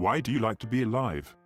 Why do you like to be alive?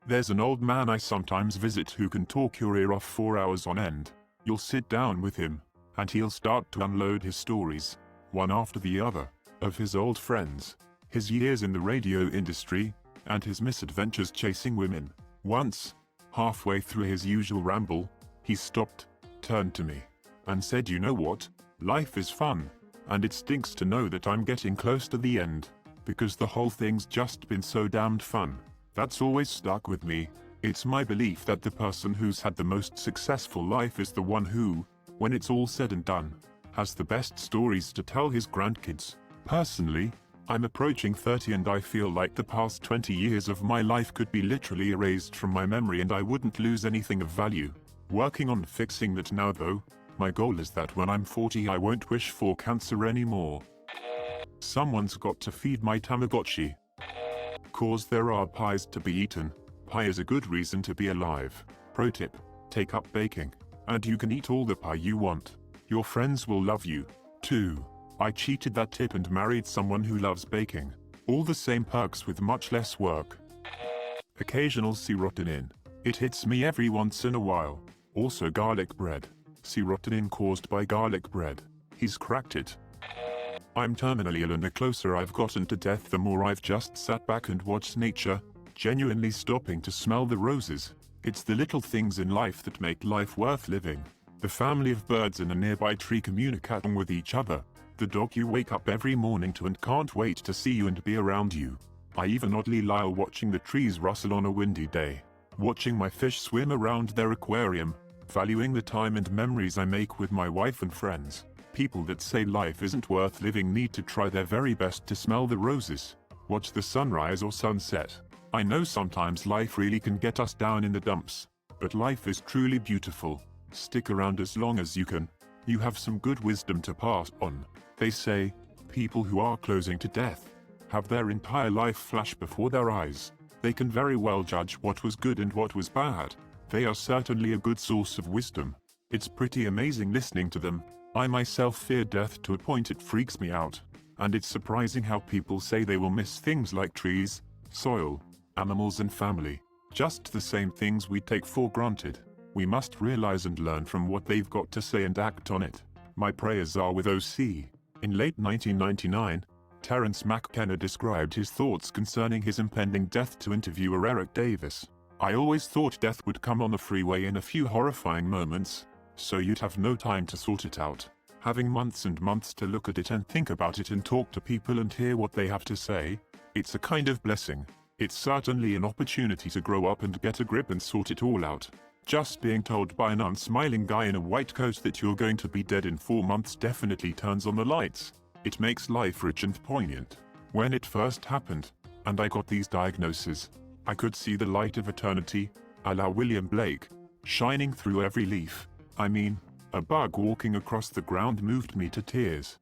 There's an old man I sometimes visit who can talk your ear off for hours on end. You'll sit down with him, and he'll start to unload his stories, one after the other, of his old friends, his years in the radio industry, and his misadventures chasing women. Once, halfway through his usual ramble, he stopped, turned to me, and said, "You know what? Life is fun, and it stinks to know that I'm getting close to the end, because the whole thing's just been so damned fun." That's always stuck with me. It's my belief that the person who's had the most successful life is the one who, when it's all said and done, has the best stories to tell his grandkids. Personally, I'm approaching 30 and I feel like the past 20 years of my life could be literally erased from my memory and I wouldn't lose anything of value. Working on fixing that now though, my goal is that when I'm 40 I won't wish for cancer anymore. Someone's got to feed my Tamagotchi. Cause there are pies to be eaten. Pie is a good reason to be alive. Pro tip: take up baking, and you can eat all the pie you want. Your friends will love you, too. I cheated that tip and married someone who loves baking. All the same perks with much less work. Occasional serotonin. It hits me every once in a while. Also garlic bread. Serotonin caused by garlic bread. He's cracked it. I'm terminally ill and the closer I've gotten to death the more I've just sat back and watched nature, genuinely stopping to smell the roses. It's the little things in life that make life worth living. The family of birds in a nearby tree communicating with each other. The dog you wake up every morning to and can't wait to see you and be around you. I even oddly lie watching the trees rustle on a windy day. Watching my fish swim around their aquarium. Valuing the time and memories I make with my wife and friends. People that say life isn't worth living need to try their very best to smell the roses. Watch the sunrise or sunset. I know sometimes life really can get us down in the dumps. But life is truly beautiful. Stick around as long as you can. You have some good wisdom to pass on. They say, people who are closing to death have their entire life flash before their eyes. They can very well judge what was good and what was bad. They are certainly a good source of wisdom. It's pretty amazing listening to them. I myself fear death to a point it freaks me out. And it's surprising how people say they will miss things like trees, soil, animals and family. Just the same things we take for granted. We must realize and learn from what they've got to say and act on it. My prayers are with OC. In late 1999, Terence McKenna described his thoughts concerning his impending death to interviewer Eric Davis. "I always thought death would come on the freeway in a few horrifying moments, so you'd have no time to sort it out. Having months and months to look at it and think about it and talk to people and hear what they have to say, it's a kind of blessing. It's certainly an opportunity to grow up and get a grip and sort it all out. Just being told by an unsmiling guy in a white coat that you're going to be dead in 4 months definitely turns on the lights. It makes life rich and poignant. When it first happened, and I got these diagnoses, I could see the light of eternity, a la William Blake, shining through every leaf. I mean, a bug walking across the ground moved me to tears.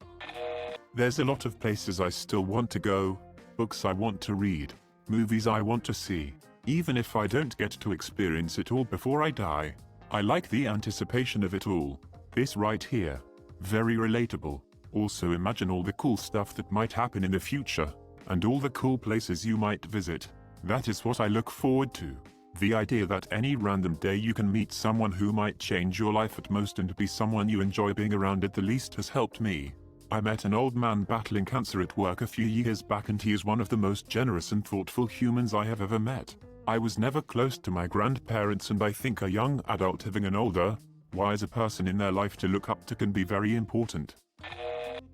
There's a lot of places I still want to go, books I want to read, movies I want to see. Even if I don't get to experience it all before I die, I like the anticipation of it all. This right here. Very relatable. Also imagine all the cool stuff that might happen in the future, and all the cool places you might visit. That is what I look forward to. The idea that any random day you can meet someone who might change your life at most and be someone you enjoy being around at the least has helped me. I met an old man battling cancer at work a few years back and he is one of the most generous and thoughtful humans I have ever met. I was never close to my grandparents and I think a young adult having an older, wiser person in their life to look up to can be very important.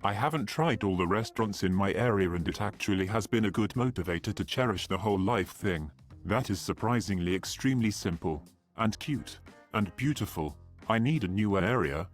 I haven't tried all the restaurants in my area and it actually has been a good motivator to cherish the whole life thing. That is surprisingly extremely simple, and cute, and beautiful. I need a newer area.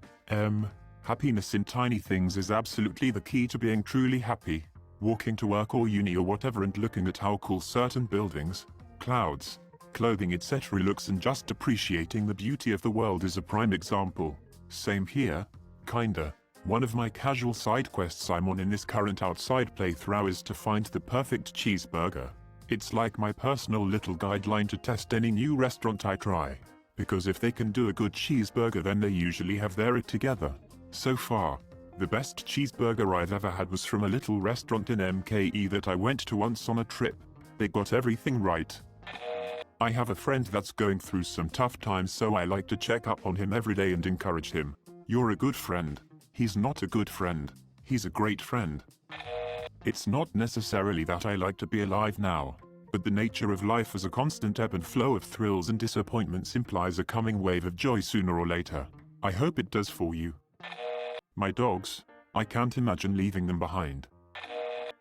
Happiness in tiny things is absolutely the key to being truly happy. Walking to work or uni or whatever and looking at how cool certain buildings, clouds, clothing etc. looks and just appreciating the beauty of the world is a prime example. Same here, kinda. One of my casual side quests I'm on in this current outside playthrough is to find the perfect cheeseburger. It's like my personal little guideline to test any new restaurant I try. Because if they can do a good cheeseburger then they usually have their it together. So far, the best cheeseburger I've ever had was from a little restaurant in MKE that I went to once on a trip. They got everything right. I have a friend that's going through some tough times, so I like to check up on him every day and encourage him. You're a good friend. He's not a good friend. He's a great friend. It's not necessarily that I like to be alive now, but the nature of life as a constant ebb and flow of thrills and disappointments implies a coming wave of joy sooner or later. I hope it does for you. My dogs, I can't imagine leaving them behind.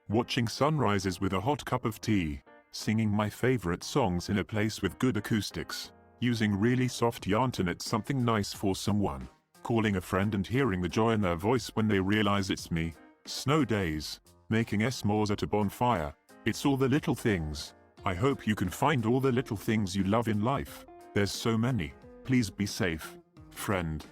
Watching sunrises with a hot cup of tea, singing my favorite songs in a place with good acoustics, using really soft yarn-to-knit something nice for someone, calling a friend and hearing the joy in their voice when they realize it's me, snow days, making s'mores at a bonfire. It's all the little things. I hope you can find all the little things you love in life. There's so many. Please be safe, friend.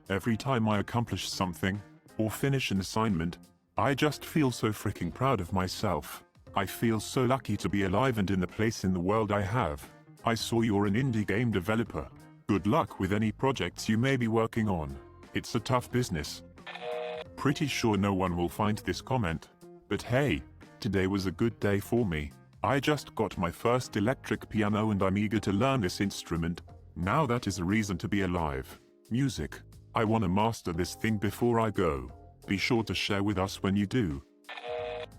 Every time I accomplish something, or finish an assignment, I just feel so freaking proud of myself. I feel so lucky to be alive and in the place in the world I have. I saw you're an indie game developer. Good luck with any projects you may be working on. It's a tough business. Pretty sure no one will find this comment, but hey, today was a good day for me. I just got my first electric piano and I'm eager to learn this instrument. Now that is a reason to be alive. Music. I wanna master this thing before I go. Be sure to share with us when you do.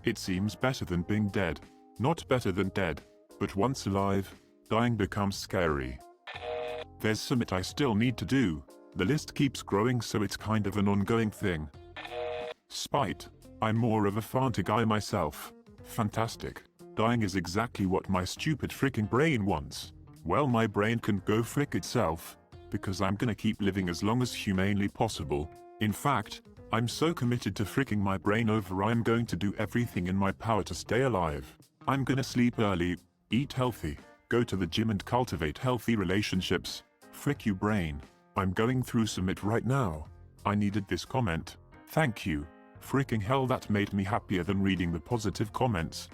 It seems better than being dead. Not better than dead, but once alive, dying becomes scary. There's something I still need to do. The list keeps growing, so it's kind of an ongoing thing. Spite. I'm more of a Fanta guy myself. Fantastic. Dying is exactly what my stupid freaking brain wants. Well, my brain can go frick itself, because I'm gonna keep living as long as humanly possible. In fact, I'm so committed to fricking my brain over, I'm going to do everything in my power to stay alive. I'm gonna sleep early, eat healthy, go to the gym and cultivate healthy relationships. Frick you, brain. I'm going through some it right now. I needed this comment. Thank you. Freaking hell, that made me happier than reading the positive comments.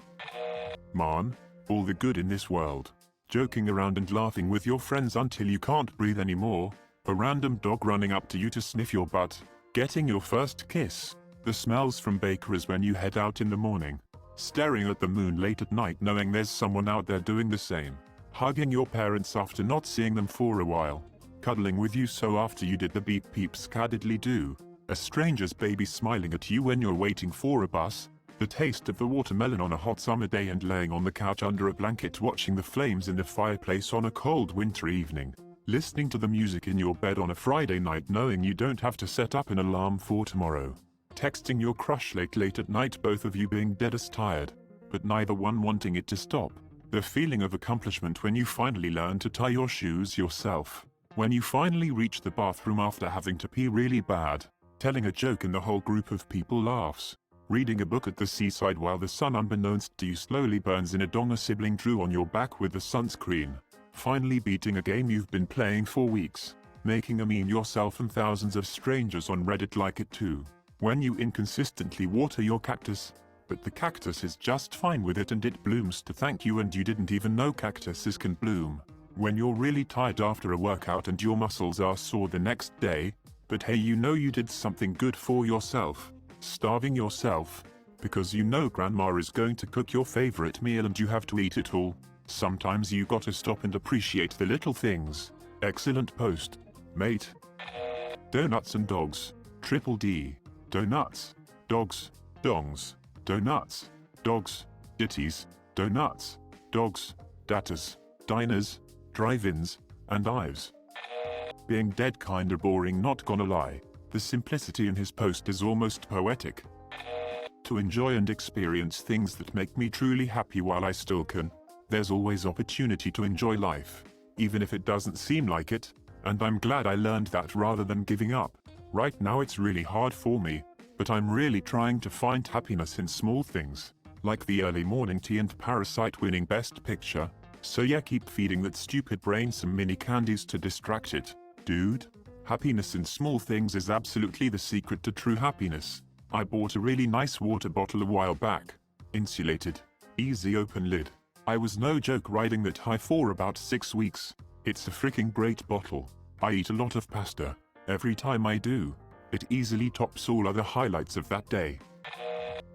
Man, all the good in this world. Joking around and laughing with your friends until you can't breathe anymore. A random dog running up to you to sniff your butt. Getting your first kiss. The smells from bakeries when you head out in the morning. Staring at the moon late at night knowing there's someone out there doing the same. Hugging your parents after not seeing them for a while. Cuddling with you so after you did the beep beep scadidly do. A stranger's baby smiling at you when you're waiting for a bus. The taste of the watermelon on a hot summer day and laying on the couch under a blanket watching the flames in the fireplace on a cold winter evening. Listening to the music in your bed on a Friday night knowing you don't have to set up an alarm for tomorrow. Texting your crush late at night, both of you being dead as tired, but neither one wanting it to stop. The feeling of accomplishment when you finally learn to tie your shoes yourself. When you finally reach the bathroom after having to pee really bad. Telling a joke and the whole group of people laughs. Reading a book at the seaside while the sun unbeknownst to you slowly burns in a dong a sibling drew on your back with the sunscreen. Finally beating a game you've been playing for weeks. Making a meme yourself and thousands of strangers on Reddit like it too. When you inconsistently water your cactus, but the cactus is just fine with it and it blooms to thank you and you didn't even know cactuses can bloom. When you're really tired after a workout and your muscles are sore the next day, but hey, you know you did something good for yourself. Starving yourself, because you know grandma is going to cook your favorite meal and you have to eat it all. Sometimes you gotta stop and appreciate the little things. Excellent post, mate. Donuts and dogs. Triple D. Donuts. Dogs. Dongs. Donuts. Dogs. Ditties. Donuts. Dogs. Datas. Diners. Drive-ins. And Ives. Being dead kinda boring, not gonna lie. The simplicity in his post is almost poetic. To enjoy and experience things that make me truly happy while I still can. There's always opportunity to enjoy life, even if it doesn't seem like it, and I'm glad I learned that rather than giving up. Right now it's really hard for me, but I'm really trying to find happiness in small things, like the early morning tea and Parasite winning Best Picture. So yeah, keep feeding that stupid brain some mini candies to distract it, dude. Happiness in small things is absolutely the secret to true happiness. I bought a really nice water bottle a while back. Insulated. Easy open lid. I was no joke riding that high for about 6 weeks. It's a freaking great bottle. I eat a lot of pasta. Every time I do, it easily tops all other highlights of that day.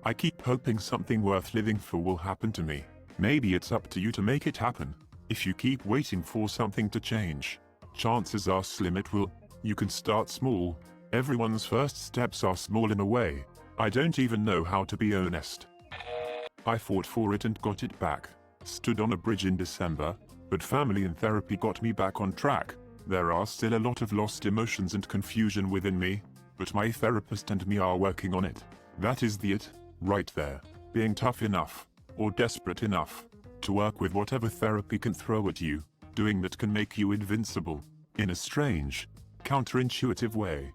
I keep hoping something worth living for will happen to me. Maybe it's up to you to make it happen. If you keep waiting for something to change, chances are slim it will. You can start small. Everyone's first steps are small in a way. I don't even know how to be honest. I fought for it and got it back. Stood on a bridge in December, but family and therapy got me back on track. There are still a lot of lost emotions and confusion within me, but my therapist and me are working on it. That is it, right there. Being tough enough, or desperate enough, to work with whatever therapy can throw at you. Doing that can make you invincible, in a strange, counterintuitive way.